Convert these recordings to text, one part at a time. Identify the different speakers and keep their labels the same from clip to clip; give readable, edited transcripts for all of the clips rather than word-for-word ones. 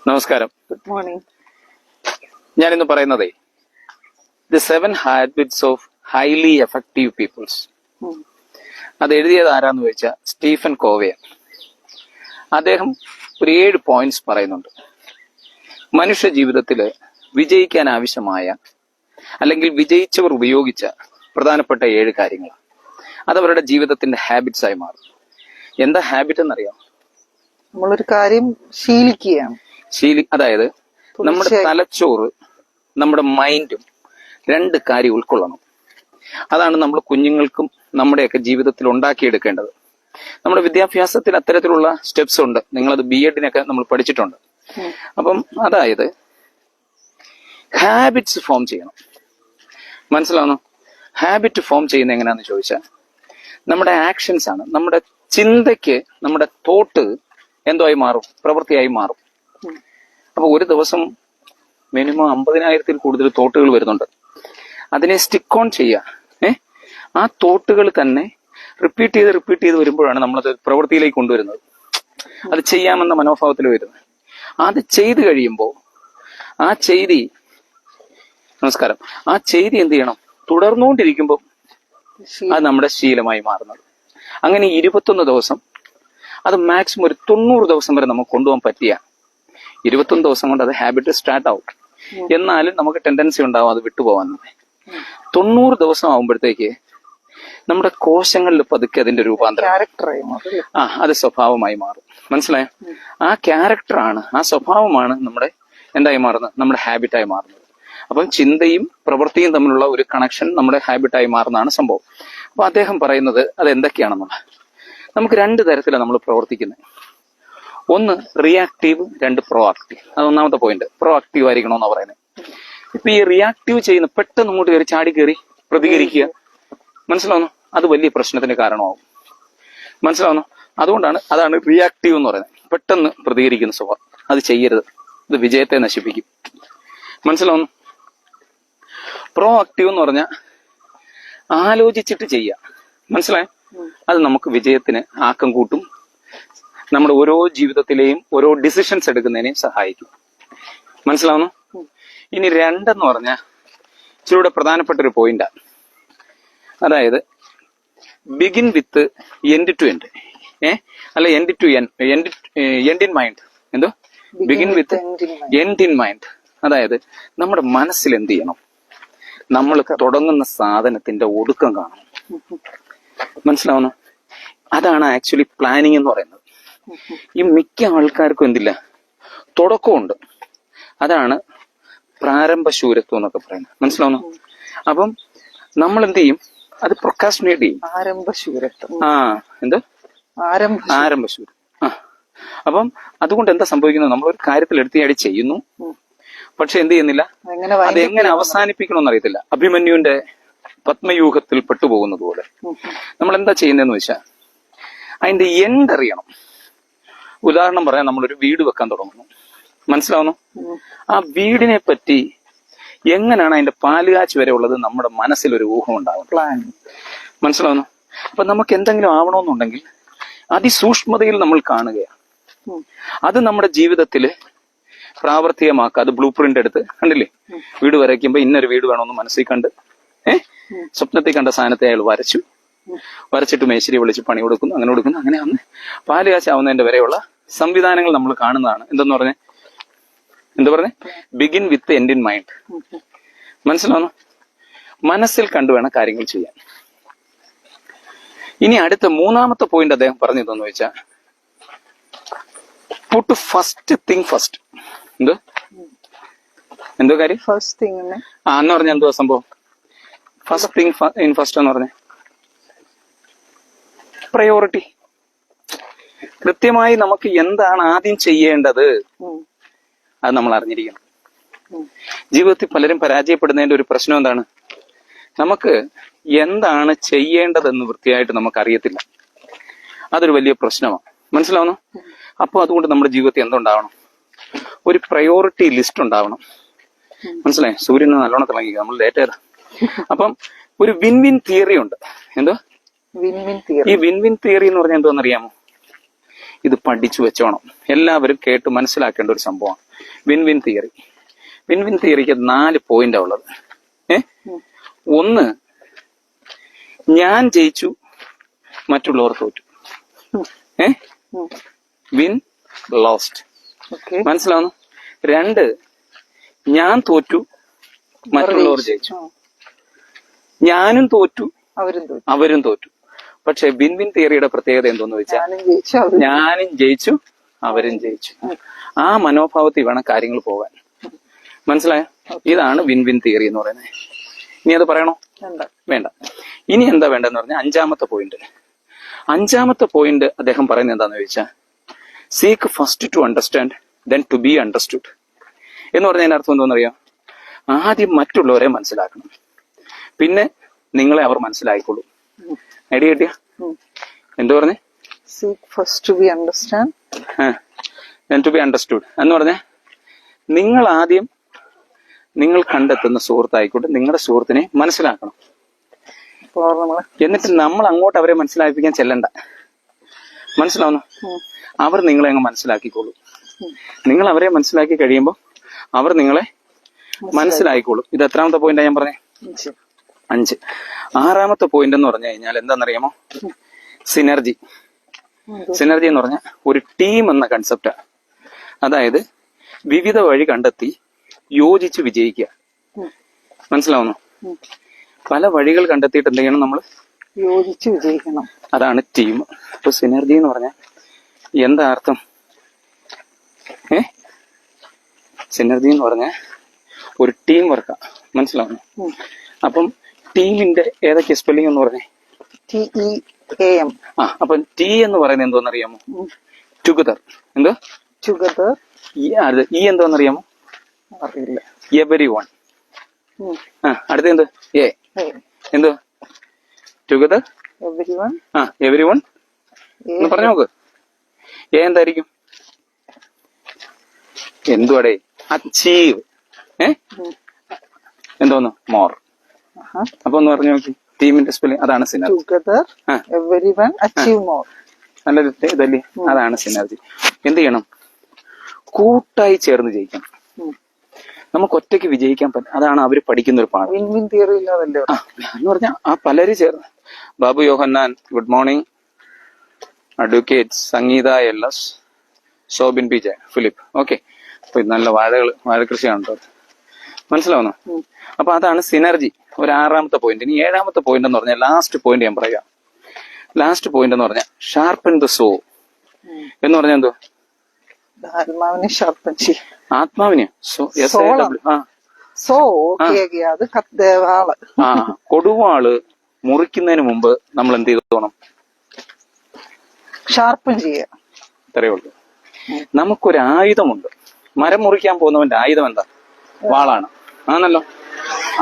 Speaker 1: നമസ്കാരം.
Speaker 2: Good morning.
Speaker 1: ഞാനിന്ന് പറയുന്നതേ the 7 habits of highly effective peoples. അത് എഴുതിയത് ആരാന്ന് ചോദിച്ചാൽ സ്റ്റീഫൻ കോവേ. അദ്ദേഹം ഒരു 7 പോയിന്റ്സ് പറയുന്നുണ്ട്. മനുഷ്യ ജീവിതത്തില് വിജയിക്കാൻ ആവശ്യമായ അല്ലെങ്കിൽ വിജയിച്ചവർ ഉപയോഗിച്ച പ്രധാനപ്പെട്ട 7 കാര്യങ്ങൾ. അതവരുടെ ജീവിതത്തിന്റെ ഹാബിറ്റ്സ് ആയി മാറും. എന്താ ഹാബിറ്റ് എന്നറിയാം?
Speaker 2: നമ്മളൊരു കാര്യം ശീലിക്കുകയാണ്.
Speaker 1: അതായത് നമ്മുടെ തലച്ചോറ് നമ്മുടെ മൈൻഡും 2 കാര്യം ഉൾക്കൊള്ളണം. അതാണ് നമ്മൾ കുഞ്ഞുങ്ങൾക്കും നമ്മുടെയൊക്കെ ജീവിതത്തിൽ ഉണ്ടാക്കിയെടുക്കേണ്ടത്. നമ്മുടെ വിദ്യാഭ്യാസത്തിൽ അത്തരത്തിലുള്ള സ്റ്റെപ്സ് ഉണ്ട്. നിങ്ങളത് BEdനൊക്കെ നമ്മൾ പഠിച്ചിട്ടുണ്ട്. അപ്പം അതായത് ഹാബിറ്റ്സ് ഫോം ചെയ്യണം. മനസ്സിലാവുന്നു? ഹാബിറ്റ് ഫോം ചെയ്യുന്ന എങ്ങനെയാന്ന് ചോദിച്ചാൽ നമ്മുടെ ആക്ഷൻസ് ആണ്. നമ്മുടെ ചിന്തയ്ക്ക് നമ്മുടെ തോട്ട് എന്തോ ആയി മാറും, പ്രവൃത്തിയായി മാറും. അപ്പൊ ഒരു ദിവസം മിനിമം 50,000-ൽ കൂടുതൽ തോട്ടുകൾ വരുന്നുണ്ട്. അതിനെ സ്റ്റിക്ക് ഓൺ ചെയ്യുക. ആ തോട്ടുകൾ തന്നെ റിപ്പീറ്റ് ചെയ്ത് വരുമ്പോഴാണ് നമ്മളത് പ്രവൃത്തിയിലേക്ക് കൊണ്ടുവരുന്നത്. അത് ചെയ്യാമെന്ന മനോഭാവത്തിൽ വരുന്നത്. അത് ചെയ്ത് കഴിയുമ്പോൾ ആ ചെയ്തി എന്ത് ചെയ്യണം? തുടർന്നുകൊണ്ടിരിക്കുമ്പോൾ അത് നമ്മുടെ ശീലമായി മാറുന്നത്. അങ്ങനെ 21 ദിവസം, അത് മാക്സിമം ഒരു 90 ദിവസം വരെ നമുക്ക് കൊണ്ടുപോകാൻ പറ്റിയ 21 ദിവസം കൊണ്ട് അത് ഹാബിറ്റ് സ്റ്റാർട്ട് ആവും. എന്നാലും നമുക്ക് ടെൻഡൻസി ഉണ്ടാവും അത് വിട്ടുപോകാൻ. 90 ദിവസം ആവുമ്പോഴത്തേക്ക് നമ്മുടെ കോശങ്ങളിൽ പതുക്കെ അതിന്റെ രൂപാന്തരം അത് സ്വഭാവമായി മാറും. മനസ്സിലായോ? ആ ക്യാരക്ടറാണ്, ആ സ്വഭാവമാണ് നമ്മുടെ എന്തായി മാറുന്നത്? നമ്മുടെ ഹാബിറ്റായി മാറുന്നത്. അപ്പം ചിന്തയും പ്രവൃത്തിയും തമ്മിലുള്ള ഒരു കണക്ഷൻ നമ്മുടെ ഹാബിറ്റായി മാറുന്നതാണ് സംഭവം. അപ്പൊ അദ്ദേഹം പറയുന്നത് അത് എന്തൊക്കെയാണെന്നുള്ള, നമുക്ക് 2 തരത്തിലാണ് നമ്മൾ പ്രവർത്തിക്കുന്നത്. ഒന്ന് റിയാക്റ്റീവ്, 2 പ്രോ ആക്റ്റീവ്. അത് ഒന്നാമത്തെ പോയിന്റ്. പ്രോ ആക്റ്റീവ് ആയിരിക്കണമെന്നാണ് പറയുന്നത്. ഇപ്പൊ ഈ റിയാക്റ്റീവ് ചെയ്യുന്ന പെട്ടെന്ന് അങ്ങോട്ട് കയറി ചാടി കയറി പ്രതികരിക്കുക, മനസ്സിലാവുന്നു? അത് വലിയ പ്രശ്നത്തിന് കാരണമാവും. മനസ്സിലാവുന്നു? അതാണ് റിയാക്റ്റീവ് എന്ന് പറയുന്നത്. പെട്ടെന്ന് പ്രതികരിക്കുന്ന സ്വഭാവം. അത് ചെയ്യരുത്. ഇത് വിജയത്തെ നശിപ്പിക്കും. മനസ്സിലാവുന്നു? പ്രോ ആക്റ്റീവ് എന്ന് പറഞ്ഞാൽ ആലോചിച്ചിട്ട് ചെയ്യുക. മനസ്സിലായോ? അത് നമുക്ക് വിജയത്തിന് ആക്കം കൂട്ടും. നമ്മുടെ ഓരോ ജീവിതത്തിലെയും ഓരോ ഡിസിഷൻസ് എടുക്കുന്നതിനെയും സഹായിക്കും. മനസ്സിലാവുന്നു? ഇനി 2 എന്ന് പറഞ്ഞാൽ ഇച്ചിരൂടെ പ്രധാനപ്പെട്ട ഒരു പോയിന്റാണ്. അതായത് begin with end to end. അല്ല, end to end in mind. എന്തോ begin with end in mind. അതായത് നമ്മുടെ മനസ്സിൽ എന്ത് ചെയ്യണം? നമ്മൾ തുടങ്ങുന്ന സാധനത്തിന്റെ ഒടുക്കം കാണണം. മനസ്സിലാവുന്നു? അതാണ് ആക്ച്വലി പ്ലാനിങ് എന്ന് പറയുന്നത്. ഈ മിക്ക ആൾക്കാർക്കും എന്തില്ല, തുടക്കമുണ്ട്. അതാണ് പ്രാരംഭശൂരത്വം എന്നൊക്കെ പറയുന്നത്. മനസ്സിലാവുന്നു? അപ്പം നമ്മൾ എന്ത് ചെയ്യും? അത് പ്രൊക്കാസ്റ്റിനേറ്റ് ചെയ്യും.
Speaker 2: ആരംഭശൂരത്വം.
Speaker 1: എന്ത് ആരംഭശൂരം. അപ്പം അതുകൊണ്ട് എന്താ സംഭവിക്കുന്നത്? നമ്മളൊരു കാര്യത്തിൽ എടുത്തിയാടി ചെയ്യുന്നു, പക്ഷെ എന്ത് ചെയ്യുന്നില്ല, അത് എങ്ങനെ അവസാനിപ്പിക്കണമെന്ന് അറിയത്തില്ല. അഭിമന്യുവിന്റെ പത്മയൂഹത്തിൽ പെട്ടുപോകുന്നത് പോലെ നമ്മൾ എന്താ ചെയ്യുന്നതെന്ന് വെച്ചാൽ അതിന്റെ എൻഡ് അറിയണം. ഉദാഹരണം പറയാൻ, നമ്മളൊരു വീട് വെക്കാൻ തുടങ്ങുന്നു. മനസ്സിലാവുന്നു? ആ വീടിനെ പറ്റി എങ്ങനെയാണ് അതിന്റെ പാലുകാച്ച് വരെ ഉള്ളത് നമ്മുടെ മനസ്സിലൊരു ഊഹം ഉണ്ടാവും, പ്ലാൻ. മനസ്സിലാവുന്നു? അപ്പൊ നമുക്ക് എന്തെങ്കിലും ആവണമെന്നുണ്ടെങ്കിൽ അതിസൂക്ഷ്മതയിൽ നമ്മൾ കാണുകയാണ്. അത് നമ്മുടെ ജീവിതത്തില് പ്രാവർത്തികമാക്കുക. അത് ബ്ലൂ പ്രിന്റ് എടുത്ത്, കണ്ടില്ലേ, വീട് വരയ്ക്കുമ്പോ ഇന്നൊരു വീട് വേണമെന്ന് മനസ്സിൽ കണ്ട് സ്വപ്നത്തിൽ കണ്ട സാധനത്തെ അയാൾ വരച്ചിട്ട് മേശിരി വിളിച്ച് പണി കൊടുക്കുന്നു. അങ്ങനെ വന്ന് പാലുകാശാവുന്നതിന്റെ വരെയുള്ള സംവിധാനങ്ങൾ നമ്മൾ കാണുന്നതാണ്. എന്താ പറഞ്ഞേ? Begin with end in mind. മനസ്സിലാവുന്നു? മനസ്സിൽ കണ്ടു വേണം കാര്യങ്ങൾ ചെയ്യാൻ. ഇനി അടുത്ത 3ാമത്തെ പോയിന്റ് അദ്ദേഹം പറഞ്ഞതെന്ന് വെച്ചാൽ പുട്ട് ഫസ്റ്റ് തിങ് ഫസ്റ്റ്. എന്തോ കാര്യം?
Speaker 2: ഫസ്റ്റ് തിങ്
Speaker 1: എന്ന് പറഞ്ഞ എന്തോ സംഭവം? ഫസ്റ്റ് തിങ് ഇൻ ഫസ്റ്റ് എന്ന് പറഞ്ഞ പ്രയോറിറ്റി. കൃത്യമായി നമുക്ക് എന്താണ് ആദ്യം ചെയ്യേണ്ടത് അത് നമ്മൾ അറിഞ്ഞിരിക്കണം. ജീവിതത്തിൽ പലരും പരാജയപ്പെടുന്നതിന്റെ ഒരു പ്രശ്നം എന്താണ്? നമുക്ക് എന്താണ് ചെയ്യേണ്ടതെന്ന് വൃത്തിയായിട്ട് നമുക്ക് അറിയത്തില്ല. അതൊരു വലിയ പ്രശ്നമാണ്. മനസ്സിലാവുന്നു? അപ്പൊ അതുകൊണ്ട് നമ്മുടെ ജീവിതത്തിൽ എന്തുണ്ടാവണം? ഒരു പ്രയോറിറ്റി ലിസ്റ്റ് ഉണ്ടാവണം. മനസ്സിലായി? സൂര്യന് നല്ലോണം തിളങ്ങിക്കുക, നമ്മൾ ലേറ്റ് ചെയ്ത. അപ്പം ഒരു വിൻ വിൻ തിയറി ഉണ്ട്. എന്തോ ഈ വിൻ വിൻ തിയറി എന്ന് പറഞ്ഞാൽ എന്തോന്നറിയാമോ? ഇത് പഠിച്ചു വെച്ചോണം. എല്ലാവരും കേട്ട് മനസ്സിലാക്കേണ്ട ഒരു സംഭവമാണ്. Win win theory. Win win തിയറിക്ക് 4 പോയിന്റാ ഉള്ളത്. ഒന്ന്, ഞാൻ ജയിച്ചു, മറ്റുള്ളവർ തോറ്റു. Win lost. മനസ്സിലാവുന്നു? 2, ഞാൻ തോറ്റു, മറ്റുള്ളവർ ജയിച്ചു. ഞാനും തോറ്റു, അവരും തോറ്റു. പക്ഷെ വിൻ വിൻ തിയറിയുടെ പ്രത്യേകത എന്തോന്ന് വെച്ചാൽ ഞാനും ജയിച്ചു, അവരും ജയിച്ചു. ആ മനോഭാവത്തിൽ വേണം കാര്യങ്ങൾ പോകാൻ. മനസ്സിലായോ? ഇതാണ് വിൻ വിൻ തിയറി എന്ന് പറയുന്നത്. ഇനി അത് പറയണോ? വേണ്ട. ഇനി എന്താ വേണ്ടെന്ന് പറഞ്ഞാൽ 5ാമത്തെ പോയിന്റ്. 5ാമത്തെ പോയിന്റ് അദ്ദേഹം പറയുന്നത് എന്താന്ന് ചോദിച്ചാൽ, seek first to understand then to be understood എന്ന് പറഞ്ഞതിന്റെ അർത്ഥം എന്തോന്നറിയാം? ആദ്യം മറ്റുള്ളവരെ മനസ്സിലാക്കണം, പിന്നെ നിങ്ങളെ അവർ മനസ്സിലായിക്കോളൂ. ഐഡിയ കിട്ടിയ? എന്തോ പറഞ്ഞേ?
Speaker 2: Seek first to be understand
Speaker 1: then to be understood എന്ന് പറഞ്ഞ, നിങ്ങൾ ആദ്യം നിങ്ങൾ കണ്ടെത്തുന്ന സുഹൃത്തായിക്കോട്ടെ നിങ്ങളുടെ സുഹൃത്തിനെ മനസ്സിലാക്കണം. എന്നിട്ട് നമ്മൾ അങ്ങോട്ട് അവരെ മനസ്സിലാക്കിക്കാൻ ചെല്ലണ്ട. മനസ്സിലാവുന്നു? അവർ നിങ്ങളെ അങ്ങ് മനസ്സിലാക്കിക്കോളൂ. നിങ്ങൾ അവരെ മനസ്സിലാക്കി കഴിയുമ്പോൾ അവർ നിങ്ങളെ മനസ്സിലായിക്കോളും. ഇത് എത്രാമത്തെ പോയിന്റാ ഞാൻ പറഞ്ഞേ? 5. 6ാമത്തെ പോയിന്റ് എന്ന് പറഞ്ഞു കഴിഞ്ഞാൽ എന്താണെന്നറിയാമോ? സിനർജി. സിനർജി എന്ന് പറഞ്ഞാൽ ഒരു ടീം എന്ന കൺസെപ്റ്റാ. അതായത് വിവിധ വഴി കണ്ടെത്തി യോജിച്ച് വിജയിക്കുക. മനസ്സിലാവുന്നു? പല വഴികൾ കണ്ടെത്തിയിട്ട് എന്ത് ചെയ്യണം? നമ്മൾ
Speaker 2: യോജിച്ച് വിജയിക്കണം.
Speaker 1: അതാണ് ടീം. അപ്പൊ സിനർജി എന്ന് പറഞ്ഞാൽ എന്താ അർത്ഥം? സിനർജി എന്ന് പറഞ്ഞാൽ ഒരു ടീം വർക്കാ. മനസ്സിലാവുന്നു? അപ്പം ടീമിന്റെ ഏതൊക്കെ സ്പെല്ലിംഗ് എന്ന് പറഞ്ഞേ?
Speaker 2: TEAM.
Speaker 1: അപ്പം ടി എന്ന് പറയുന്നത് എന്തോന്നറിയാമോ? ടുഗദർ. എന്തോ
Speaker 2: ടുഗദർ.
Speaker 1: ഈ എന്തോന്നറിയാമോ?
Speaker 2: അറിയില്ല.
Speaker 1: Every one. അടുത്ത എന്ത്? എ. എന്തോ? Together, every one. പറഞ്ഞു നോക്ക്. എ എന്തായിരിക്കും? എന്തുവാടേ? അച്ചീവ്. എന്തോന്ന്? മോർ. അപ്പൊ ഒന്ന് പറഞ്ഞു നോക്കി. ടീമിന്റെ സ്പെല്ലിംഗ് അതാണ് സിനർജി. നല്ലൊരു ഇതല്ലേ? അതാണ് സിനർജി. എന്ത് ചെയ്യണം? കൂട്ടായി ചേർന്ന് ജയിക്കണം. നമുക്ക് ഒറ്റയ്ക്ക് വിജയിക്കാൻ പറ്റും. അതാണ് അവര് പഠിക്കുന്ന ഒരു പാഠം. എന്ന് പറഞ്ഞാൽ ആ പലരും ചേർന്ന്, ബാബു യോഹന്നാൻ, ഗുഡ് മോർണിംഗ്, അഡ്വക്കേറ്റ് സംഗീത LS, Soubin PJ, Philip. Okay. അപ്പൊ ഇത് നല്ല വാഴകൃഷിയാണ്. മനസ്സിലാവുന്നു? അപ്പൊ അതാണ് സിനർജി. ഒരു 6ാമത്തെ പോയിന്റ്. ഇനി 7ാമത്തെ പോയിന്റ് എന്ന് പറഞ്ഞാൽ ലാസ്റ്റ് പോയിന്റ് ഞാൻ പറയാം. ലാസ്റ്റ് പോയിന്റ് എന്ന് പറഞ്ഞാൽ ഷാർപ്പൻ ദ സോ എന്ന് പറഞ്ഞാൽ എന്തോ?
Speaker 2: ആത്മാവിനെ ഷാർപ്പൻ ചെയ്യും.
Speaker 1: ആത്മാവിനെ കൊടുവാള് മുറിക്കുന്നതിന് മുമ്പ് നമ്മൾ എന്ത് ചെയ്തോണം?
Speaker 2: ഷാർപ്പൻ ചെയ്യുക.
Speaker 1: ഇത്രയേ ഉള്ളൂ. നമുക്കൊരു ആയുധമുണ്ട്. മരം മുറിക്കാൻ പോകുന്നവന്റെ ആയുധം എന്താ? വാളാണ്. ആണല്ലോ.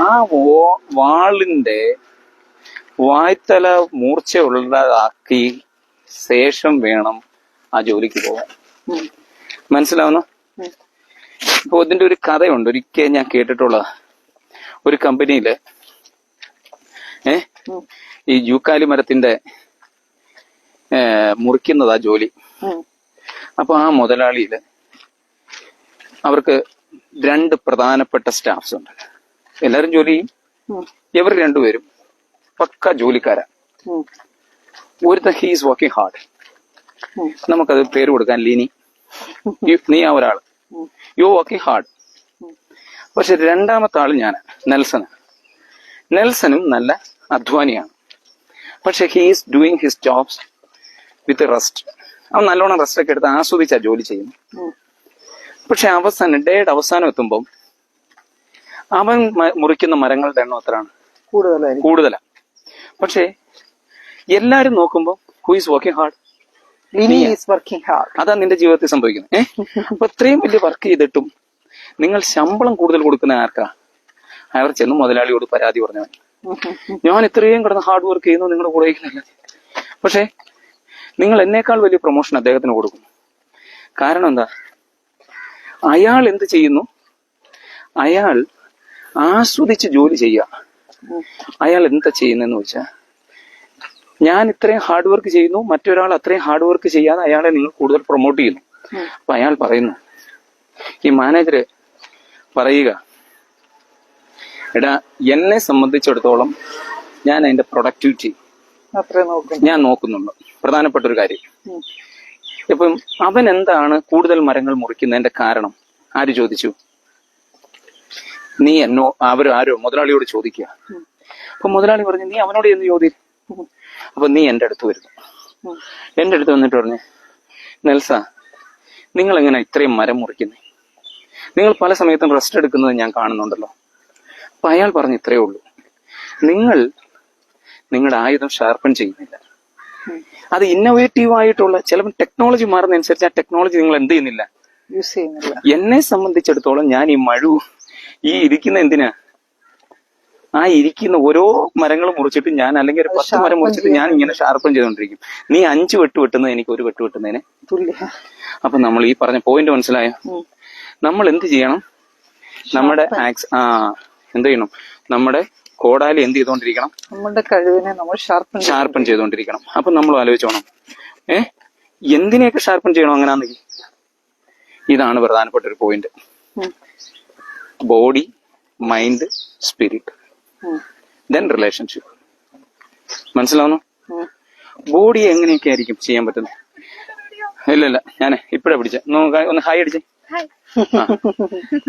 Speaker 1: ആ വാളിന്റെ വായ്ത്തല മൂർച്ചയുള്ളതാക്കി ശേഷം വേണം ആ ജോലിക്ക് പോകാൻ. മനസ്സിലാവുന്നു? ഇപ്പൊ ഇതിന്റെ ഒരു കഥയുണ്ട്. ഒരിക്കൽ ഞാൻ കേട്ടിട്ടുള്ളതാ. ഒരു കമ്പനിയില് ഈ യൂക്കാലി മരത്തിന്റെ മുറിക്കുന്നതാ ജോലി. അപ്പൊ ആ മുതലാളിയില് അവർക്ക് 2 പ്രധാനപ്പെട്ട സ്റ്റാഫ്സ് ഉണ്ട്. എല്ലാരും ജോലി ചെയ്യും. ഇവർ 2 പേരും പക്ക ജോലിക്കാരാ. ഒരുത്ത ഹീസ് വർക്കിംഗ് ഹാർഡ്. നമുക്കത് പേര് കൊടുക്കാൻ ലിനി. നീ ആ ഒരാള്. You working hard. പക്ഷെ 2ാമത്തെ ആള് ഞാൻ, നെൽസണ്. നെൽസനും നല്ല അധ്വാനിയാണ്. പക്ഷെ ഹീസ് ഡൂയിങ് ഹിസ് ജോബ്സ് വിത്ത് റെസ്റ്റ്. അവൻ നല്ലോണം റെസ്റ്റ് ഒക്കെ എടുത്ത് ആസ്വദിച്ചാ ജോലി ചെയ്യുന്നു. പക്ഷെ ഡേയുടെ അവസാനം എത്തുമ്പം അവൻ മുറിക്കുന്ന മരങ്ങളുടെ എണ്ണം എത്രയാണ്? കൂടുതലാണ്. പക്ഷെ എല്ലാരും നോക്കുമ്പോ ഹു ഈസ് വർക്കിംഗ് ഹാർഡ്? അതാ നിന്റെ ജീവിതത്തിൽ സംഭവിക്കുന്നത്. അപ്പൊ ഇത്രയും വലിയ വർക്ക് ചെയ്തിട്ടും നിങ്ങൾ ശമ്പളം കൂടുതൽ കൊടുക്കുന്ന ആർക്കാ? അവർ ചെന്ന് മുതലാളിയോട് പരാതി പറഞ്ഞവൻ, ഞാൻ ഇത്രയും കിടന്ന് ഹാർഡ് വർക്ക് ചെയ്യുന്നു, നിങ്ങളുടെ കൂടെ ഇരിക്കുന്നില്ല. പക്ഷെ നിങ്ങൾ എന്നേക്കാൾ വലിയ പ്രൊമോഷൻ അദ്ദേഹത്തിന് കൊടുക്കും. കാരണം എന്താ? അയാൾ എന്ത് ചെയ്യുന്നു? അയാൾ ആസ്വദിച്ച് ജോലി ചെയ്യുക. അയാൾ എന്താ ചെയ്യുന്നതെന്ന് വെച്ചാൽ, ഞാൻ ഇത്രയും ഹാർഡ് വർക്ക് ചെയ്യുന്നു, മറ്റൊരാൾ അത്രയും ഹാർഡ് വർക്ക് ചെയ്യാതെ അയാളെ നിങ്ങൾ കൂടുതൽ പ്രൊമോട്ട് ചെയ്യുന്നു. അപ്പൊ അയാൾ പറയുന്നു, ഈ മാനേജര് പറയുക, എടാ എന്നെ സംബന്ധിച്ചിടത്തോളം ഞാൻ അതിന്റെ പ്രൊഡക്ടിവിറ്റി
Speaker 2: അത്രേ നോക്കും.
Speaker 1: ഞാൻ നോക്കുന്നുണ്ട്. പ്രധാനപ്പെട്ട ഒരു കാര്യം. ഇപ്പം അവൻ എന്താണ് കൂടുതൽ മരങ്ങൾ മുറിക്കുന്നതിന്റെ കാരണം ആര് ചോദിച്ചു? നീ എന്നോ ആരോ മുതലാളിയോട് ചോദിക്കുക. അപ്പൊ മുതലാളി പറഞ്ഞു, നീ അവനോട് എന്ന് ചോദിക്കും. അപ്പൊ നീ എന്റെ അടുത്ത് വരുന്നു. എന്റെ അടുത്ത് വന്നിട്ട് പറഞ്ഞു, നെൽസ, നിങ്ങൾ എങ്ങനെ ഇത്രയും മരം മുറിക്കുന്നേ? നിങ്ങൾ പല സമയത്തും റെസ്റ്റ് എടുക്കുന്നത് ഞാൻ കാണുന്നുണ്ടല്ലോ. അപ്പൊ അയാൾ പറഞ്ഞു, ഇത്രയേ ഉള്ളൂ, നിങ്ങൾ നിങ്ങളുടെ ആയുധം ഷാർപ്പൺ ചെയ്യുന്നില്ല. അത് ഇന്നോവേറ്റീവ് ആയിട്ടുള്ള ചിലപ്പോൾ ടെക്നോളജി മാറുന്നതനുസരിച്ച് ആ ടെക്നോളജി നിങ്ങൾ എന്ത് ചെയ്യുന്നില്ല,
Speaker 2: യൂസ് ചെയ്യുന്നില്ല.
Speaker 1: എന്നെ സംബന്ധിച്ചിടത്തോളം ഞാൻ ഈ ഈ ഇരിക്കുന്ന എന്തിനാ, ആ ഇരിക്കുന്ന ഓരോ മരങ്ങൾ മുറിച്ചിട്ട് ഞാൻ അല്ലെങ്കിൽ ഒരു 10 മരം മുറിച്ചിട്ട് ഞാൻ ഇങ്ങനെ ഷാർപ്പൺ ചെയ്തോണ്ടിരിക്കും. നീ 5 വെട്ട് വെട്ടുന്നത് എനിക്ക് 1 വെട്ട് വെട്ടുന്നതിനെ
Speaker 2: തുല്യ.
Speaker 1: അപ്പൊ നമ്മൾ ഈ പറഞ്ഞ പോയിന്റ് മനസ്സിലായോ? നമ്മൾ എന്ത് ചെയ്യണം? നമ്മുടെ എന്ത് ചെയ്യണം? നമ്മുടെ കോടാലി എന്ത് ചെയ്തോണ്ടിരിക്കണം?
Speaker 2: നമ്മുടെ കഴിവിനെ നമ്മൾ ഷാർപ്പൺ
Speaker 1: ചെയ്തോണ്ടിരിക്കണം. അപ്പൊ നമ്മൾ ആലോചിച്ചോണം, എന്തിനെയൊക്കെ ഷാർപ്പൺ ചെയ്യണം അങ്ങനെയാണെങ്കിൽ? ഇതാണ് പ്രധാനപ്പെട്ട ഒരു point. Body, mind, spirit, then relationship. മനസ്സിലാവുന്നു? ബോഡി എങ്ങനെയൊക്കെ ആയിരിക്കും ചെയ്യാൻ പറ്റുന്നത്? ഇല്ല ഞാൻ ഇപ്പഴാ പിടിച്ച. ഒന്ന് ഹായ് അടിച്ചേ.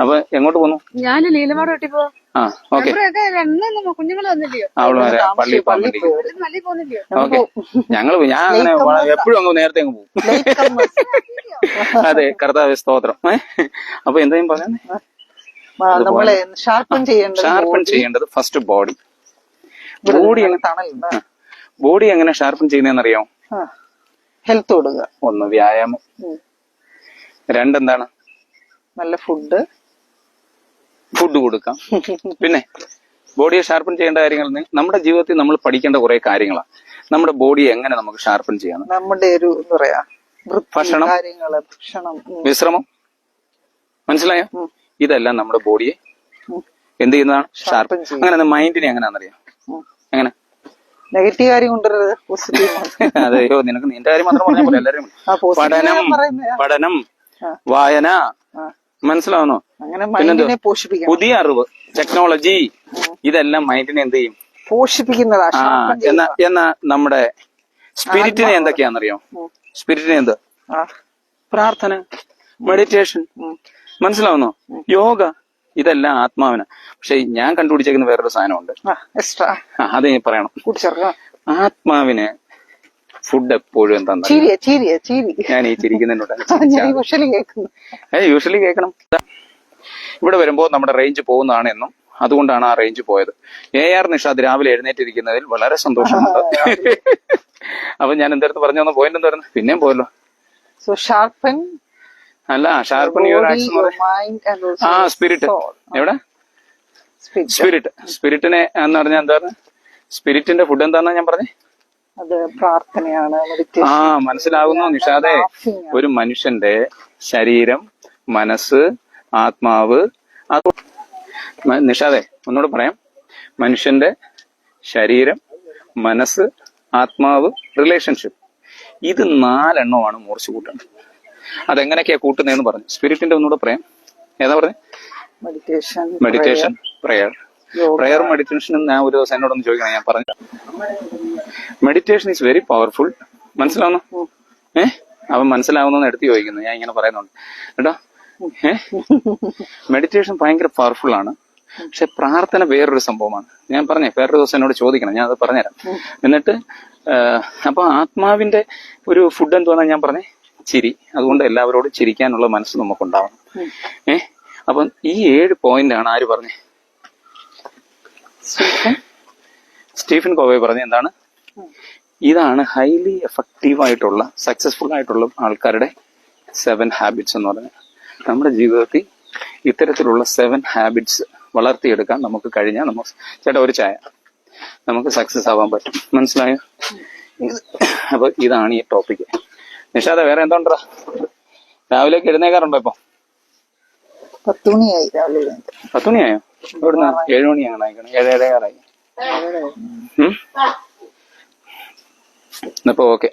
Speaker 1: അപ്പൊ എങ്ങോട്ട് പോന്നു?
Speaker 3: ഞാൻ ലീലമാട് വെട്ടിപ്പോ.
Speaker 1: ഓക്കെ.
Speaker 3: കുഞ്ഞുങ്ങൾ വന്നില്ലയോ?
Speaker 1: അവള് വരെ പള്ളി പോകാൻ വേണ്ടി.
Speaker 3: പള്ളി പോകുന്നില്ലയോ?
Speaker 1: ഓക്കെ. ഞാൻ അങ്ങനെ എപ്പോഴും അങ്ങ് നേരത്തെ അങ്ങ് പോകും. അതെ, കർത്താവേ സ്തോത്രം. അപ്പൊ എന്തായാലും പറയുന്നത്,
Speaker 2: നമ്മളെ ഷാർപ്പൺ
Speaker 1: ചെയ്യേണ്ടത് ഫസ്റ്റ് ബോഡി. ബോഡി എങ്ങനെ ഷാർപ്പൺ ചെയ്യുന്നതെന്നറിയാമോ?
Speaker 2: ഹെൽത്ത് കൊടുക്കുക.
Speaker 1: 1 വ്യായാമം, 2 എന്താണ്?
Speaker 2: നല്ല ഫുഡ്
Speaker 1: കൊടുക്കാം. പിന്നെ ബോഡിയെ ഷാർപ്പൺ ചെയ്യേണ്ട കാര്യങ്ങൾ നമ്മുടെ ജീവിതത്തിൽ നമ്മൾ പഠിക്കേണ്ട കുറെ കാര്യങ്ങളാണ്. നമ്മുടെ ബോഡിയെ എങ്ങനെ നമുക്ക് ഷാർപ്പൺ ചെയ്യാം?
Speaker 2: നമ്മുടെ ഒരു എന്താ പറയാ,
Speaker 1: ഭക്ഷണം, വിശ്രമം, മനസ്സിലായോ? ഇതെല്ലാം നമ്മുടെ ബോഡിയെ എന്ത് ചെയ്യുന്നതാണ്? ഷാർപ്പൺ. അങ്ങനെ മൈൻഡിനെ എങ്ങനെയാണെന്നറിയാം? എങ്ങനെ?
Speaker 2: നെഗറ്റീവ് കാര്യം കൊണ്ടുവരരുത്, പോസിറ്റീവ്.
Speaker 1: അതെയോ, നിനക്ക് നിന്റെ കാര്യം മാത്രം പറഞ്ഞാൽ പോലെ. എല്ലാവരും പഠനം, വായന, മനസ്സിലാവുന്നോ? പുതിയ അറിവ്, ടെക്നോളജി, ഇതെല്ലാം മൈൻഡിനെ എന്ത് ചെയ്യും?
Speaker 2: പോഷിപ്പിക്കുന്നതാ.
Speaker 1: എന്നാ നമ്മുടെ സ്പിരിറ്റിനെ എന്തൊക്കെയാണെന്നറിയോ? സ്പിരിറ്റിനെ എന്ത്? പ്രാർത്ഥന, മെഡിറ്റേഷൻ, മനസ്സിലാവുന്നോ? യോഗ, ഇതെല്ലാം ആത്മാവിന്. പക്ഷെ ഞാൻ കണ്ടുപിടിച്ചേക്കുന്ന വേറൊരു സാധനമുണ്ട്, അത് ഞാൻ പറയണം. ആത്മാവിന് ഫുഡ് എപ്പോഴും എന്താ? ഞാൻ ഈ ചിരിക്കുന്നതിനോട് യൂഷ്വലി കേൾക്കണം. ഇവിടെ വരുമ്പോ നമ്മുടെ റേഞ്ച് പോകുന്നതാണ് എന്നും, അതുകൊണ്ടാണ് ആ റേഞ്ച് പോയത്. AR നിഷാദ് രാവിലെ എഴുന്നേറ്റിരിക്കുന്നതിൽ വളരെ സന്തോഷമുണ്ട്. അപ്പൊ ഞാൻ എന്തായിരുന്നു പറഞ്ഞു വന്ന പോയിന്റ് എന്തായിരുന്നു? പിന്നെയും പോയല്ലോ. അല്ല, ഷാർപ്പൺ യുവർ ആക്ഷൻ. സ്പിരിറ്റ് എവിടെ? സ്പിരിറ്റിനെ എന്ന് പറഞ്ഞാൽ എന്താണ്? സ്പിരിറ്റിന്റെ ഫുഡ് എന്താന്നാ ഞാൻ പറഞ്ഞേ?
Speaker 2: അത് പ്രാർത്ഥനയാണ്.
Speaker 1: മനസ്സിലാകുന്നു നിഷാദേ. ഒരു മനുഷ്യന്റെ ശരീരം, മനസ്സ്, ആത്മാവ്. നിഷാദേ, ഒന്നുകൂടെ പറയാം. മനുഷ്യന്റെ ശരീരം, മനസ്സ്, ആത്മാവ്, റിലേഷൻഷിപ്പ്, ഇത് 4 എണ്ണമാണ് മൂർച്ച കൂട്ടേണ്ടത്. അതെങ്ങനെയൊക്കെയാ കൂട്ടുന്നതെന്ന് പറഞ്ഞു. സ്പിരിറ്റിന്റെ ഒന്നുകൂടെ പറയാം. ഏതാ പറഞ്ഞു? Meditation, prayer. പ്രയറും മെഡിറ്റേഷനും ഞാൻ ഒരു ദിവസം എന്നോടൊന്ന് ചോദിക്കണം, ഞാൻ പറഞ്ഞു. Meditation is very powerful. മനസ്സിലാവുന്നു? അവൻ മനസ്സിലാവുന്ന എടുത്ത് ചോദിക്കുന്നു. ഞാൻ ഇങ്ങനെ പറയുന്നുണ്ട് കേട്ടോ. മെഡിറ്റേഷൻ ഭയങ്കര പവർഫുൾ ആണ്. പക്ഷെ പ്രാർത്ഥന വേറൊരു സംഭവമാണ്. ഞാൻ പറഞ്ഞേ, വേറൊരു ദിവസം എന്നോട് ചോദിക്കണം, ഞാൻ അത് പറഞ്ഞുതരാം. എന്നിട്ട് അപ്പൊ ആത്മാവിന്റെ ഒരു ഫുഡ് എന്തുവാന്നാ ഞാൻ പറഞ്ഞേ? ചിരി. അതുകൊണ്ട് എല്ലാവരോടും ചിരിക്കാനുള്ള മനസ്സ് നമുക്കുണ്ടാവണം. അപ്പം ഈ 7 പോയിന്റാണ് ആര് പറഞ്ഞേ? സ്റ്റീഫൻ കോവേ പറഞ്ഞ എന്താണ്? ഇതാണ് ഹൈലി എഫക്റ്റീവ് ആയിട്ടുള്ള, സക്സസ്ഫുൾ ആയിട്ടുള്ള ആൾക്കാരുടെ 7 ഹാബിറ്റ്സ് എന്ന് പറഞ്ഞത്. നമ്മുടെ ജീവിതത്തിൽ ഇത്തരത്തിലുള്ള 7 ഹാബിറ്റ്സ് വളർത്തിയെടുക്കാൻ നമുക്ക് കഴിഞ്ഞാൽ നമുക്ക് ചേട്ടാ ഒരു ചായ, നമുക്ക് സക്സസ് ആവാൻ പറ്റും. മനസ്സിലായോ? അപ്പൊ ഇതാണ് ഈ ടോപ്പിക്ക്. നിഷാദ, വേറെ എന്താണ്ടാ? രാവിലേക്ക് എഴുന്നേക്കാറുണ്ടോ? ഇപ്പൊ
Speaker 2: 10 മണിയായി. രാവിലെ
Speaker 1: 10 മണിയായോ? ഇവിടുന്ന് 7 മണിയാണ് ആയിക്കണം. 7:15 ഇപ്പൊ ഓക്കെ.